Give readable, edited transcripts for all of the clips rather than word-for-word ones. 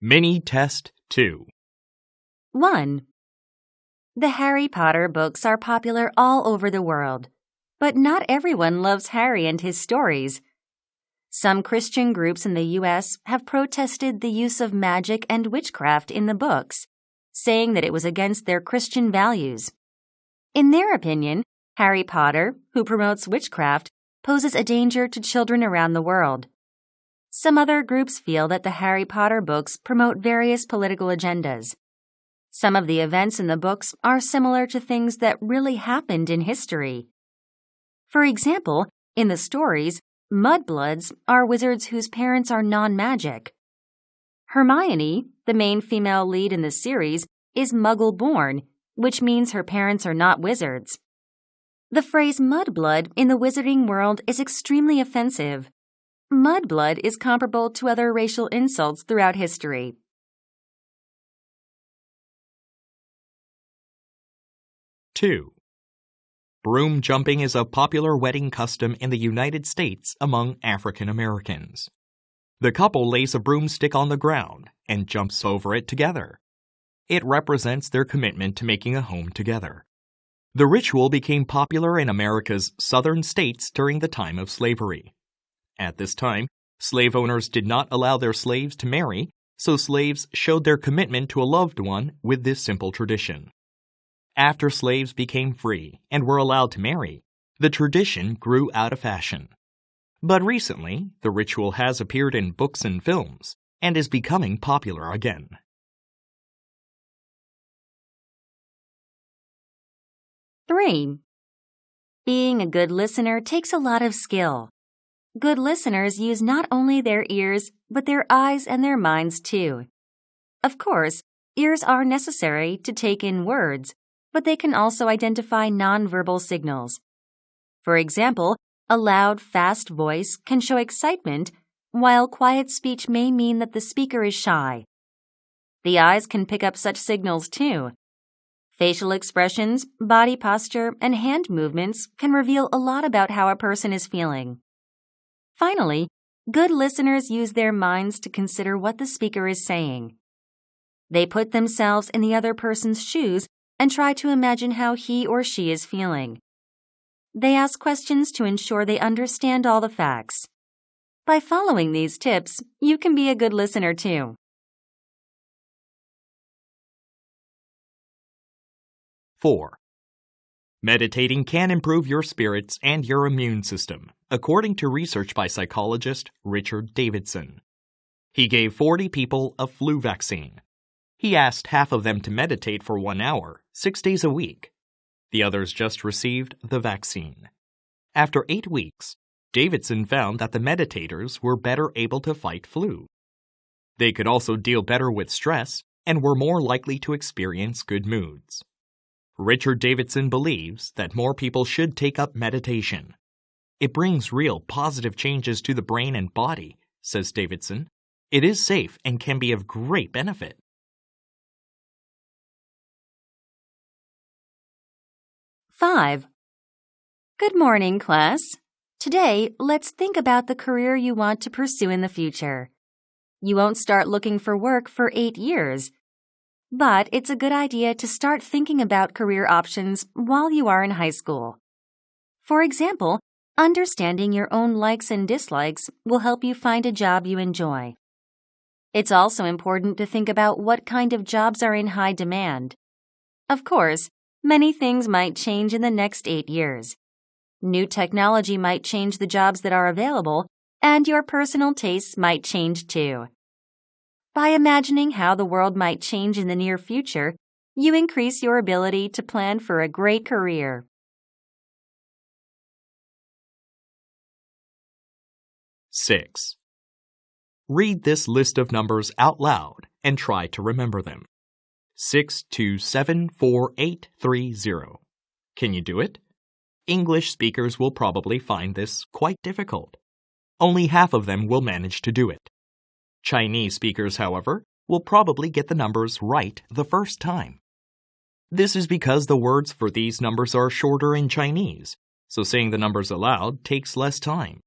Mini Test 2. 1. The Harry Potter books are popular all over the world, but not everyone loves Harry and his stories. Some Christian groups in the U.S. have protested the use of magic and witchcraft in the books, saying that it was against their Christian values. In their opinion, Harry Potter, who promotes witchcraft, poses a danger to children around the world. Some other groups feel that the Harry Potter books promote various political agendas. Some of the events in the books are similar to things that really happened in history. For example, in the stories, mudbloods are wizards whose parents are non-magic. Hermione, the main female lead in the series, is Muggle-born, which means her parents are not wizards. The phrase mudblood in the wizarding world is extremely offensive. Mudblood is comparable to other racial insults throughout history. Two. Broom jumping is a popular wedding custom in the United States among African Americans. The couple lays a broomstick on the ground and jumps over it together. It represents their commitment to making a home together. The ritual became popular in America's southern states during the time of slavery. At this time, slave owners did not allow their slaves to marry, so slaves showed their commitment to a loved one with this simple tradition. After slaves became free and were allowed to marry, the tradition grew out of fashion. But recently, the ritual has appeared in books and films and is becoming popular again. Three. Being a good listener takes a lot of skill. Good listeners use not only their ears, but their eyes and their minds too. Of course, ears are necessary to take in words, but they can also identify nonverbal signals. For example, a loud, fast voice can show excitement, while quiet speech may mean that the speaker is shy. The eyes can pick up such signals too. Facial expressions, body posture, and hand movements can reveal a lot about how a person is feeling. Finally, good listeners use their minds to consider what the speaker is saying. They put themselves in the other person's shoes and try to imagine how he or she is feeling. They ask questions to ensure they understand all the facts. By following these tips, you can be a good listener too. 4. Meditating can improve your spirits and your immune system, according to research by psychologist Richard Davidson. He gave 40 people a flu vaccine. He asked half of them to meditate for 1 hour, 6 days a week. The others just received the vaccine. After 8 weeks, Davidson found that the meditators were better able to fight flu. They could also deal better with stress and were more likely to experience good moods. Richard Davidson believes that more people should take up meditation. It brings real positive changes to the brain and body, says Davidson. It is safe and can be of great benefit. 5. Good morning, class. Today, let's think about the career you want to pursue in the future. You won't start looking for work for 8 years. But it's a good idea to start thinking about career options while you are in high school. For example, understanding your own likes and dislikes will help you find a job you enjoy. It's also important to think about what kind of jobs are in high demand. Of course, many things might change in the next 8 years. New technology might change the jobs that are available, and your personal tastes might change too. By imagining how the world might change in the near future, you increase your ability to plan for a great career. 6. Read this list of numbers out loud and try to remember them. 6274830. Can you do it? English speakers will probably find this quite difficult. Only half of them will manage to do it. Chinese speakers, however, will probably get the numbers right the first time. This is because the words for these numbers are shorter in Chinese, so saying the numbers aloud takes less time.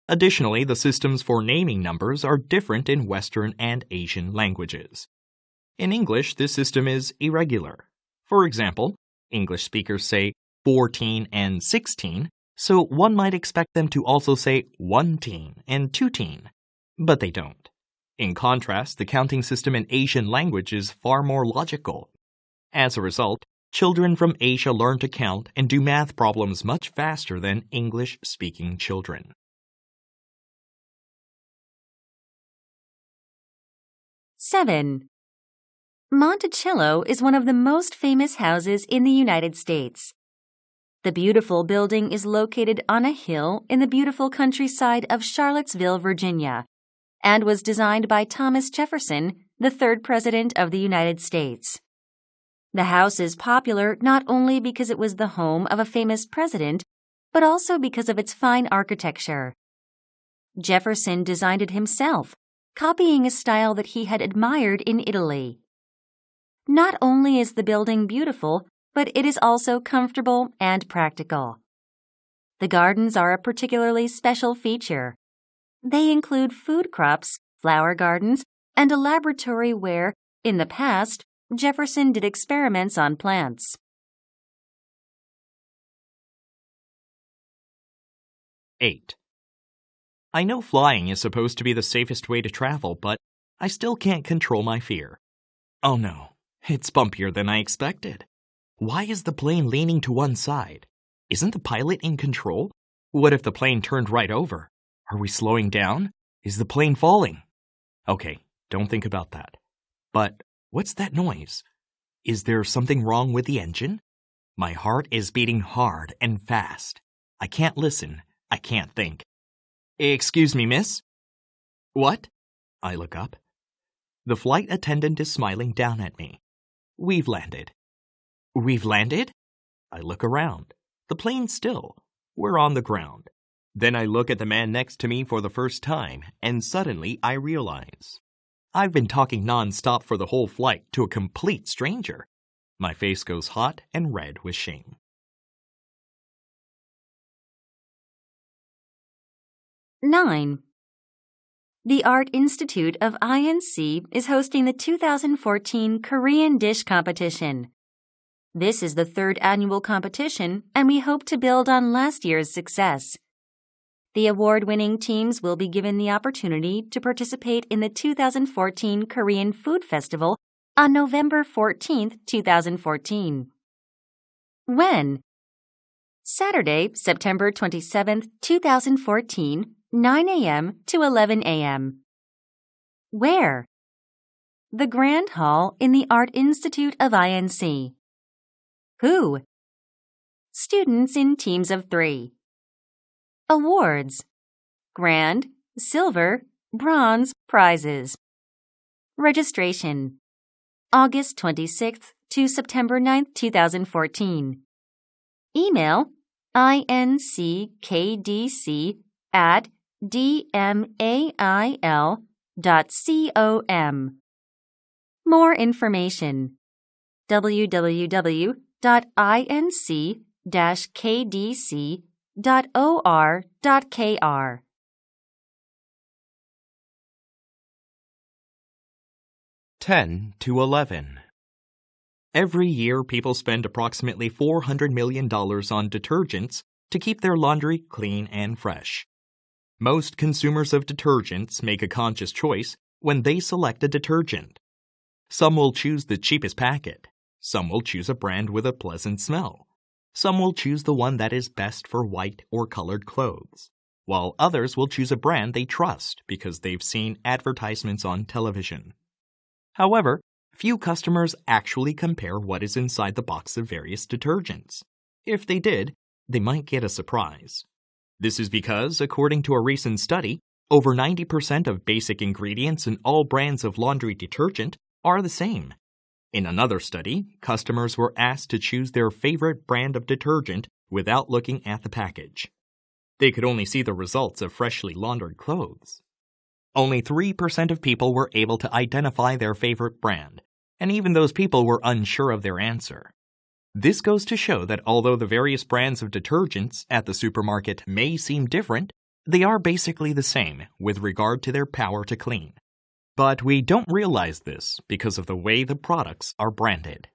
Additionally, the systems for naming numbers are different in Western and Asian languages. In English, this system is irregular. For example, English speakers say 14 and 16, so one might expect them to also say 1-teen and 2-teen, but they don't. In contrast, the counting system in Asian language is far more logical. As a result, children from Asia learn to count and do math problems much faster than English-speaking children. Seven. Monticello is one of the most famous houses in the United States. The beautiful building is located on a hill in the beautiful countryside of Charlottesville, Virginia, and was designed by Thomas Jefferson, the third President of the United States. The house is popular not only because it was the home of a famous president, but also because of its fine architecture. Jefferson designed it himself, copying a style that he had admired in Italy. Not only is the building beautiful, but it is also comfortable and practical. The gardens are a particularly special feature. They include food crops, flower gardens, and a laboratory where, in the past, Jefferson did experiments on plants. 8. I know flying is supposed to be the safest way to travel, but I still can't control my fear. Oh no, it's bumpier than I expected. Why is the plane leaning to one side? Isn't the pilot in control? What if the plane turned right over? Are we slowing down? Is the plane falling? Okay, don't think about that. But what's that noise? Is there something wrong with the engine? My heart is beating hard and fast. I can't listen. I can't think. Excuse me, miss? What? I look up. The flight attendant is smiling down at me. We've landed. We've landed? I look around. The plane's still. We're on the ground. Then I look at the man next to me for the first time, and suddenly I realize I've been talking non-stop for the whole flight to a complete stranger. My face goes hot and red with shame. 9. The Art Institute of INC is hosting the 2014 Korean Dish Competition. This is the third annual competition, and we hope to build on last year's success. The award-winning teams will be given the opportunity to participate in the 2014 Korean Food Festival on November 14, 2014. When? Saturday, September 27, 2014, 9 a.m. to 11 a.m. Where? The Grand Hall in the Art Institute of INC. Who? Students in teams of 3. Awards: Grand, Silver, Bronze prizes. Registration: August 26th to September 9th, 2014. Email: inckdc@dmail.com. More information: www.inc-kdc.or.kr. 10 to 11. Every year, people spend approximately $400 million on detergents to keep their laundry clean and fresh. Most consumers of detergents make a conscious choice when they select a detergent. Some will choose the cheapest packet. Some will choose a brand with a pleasant smell. Some will choose the one that is best for white or colored clothes, while others will choose a brand they trust because they've seen advertisements on television. However, few customers actually compare what is inside the box of various detergents. If they did, they might get a surprise. This is because, according to a recent study, over 90% of basic ingredients in all brands of laundry detergent are the same. In another study, customers were asked to choose their favorite brand of detergent without looking at the package. They could only see the results of freshly laundered clothes. Only 3% of people were able to identify their favorite brand, and even those people were unsure of their answer. This goes to show that although the various brands of detergents at the supermarket may seem different, They are basically the same with regard to their power to clean. But we don't realize this because of the way the products are branded.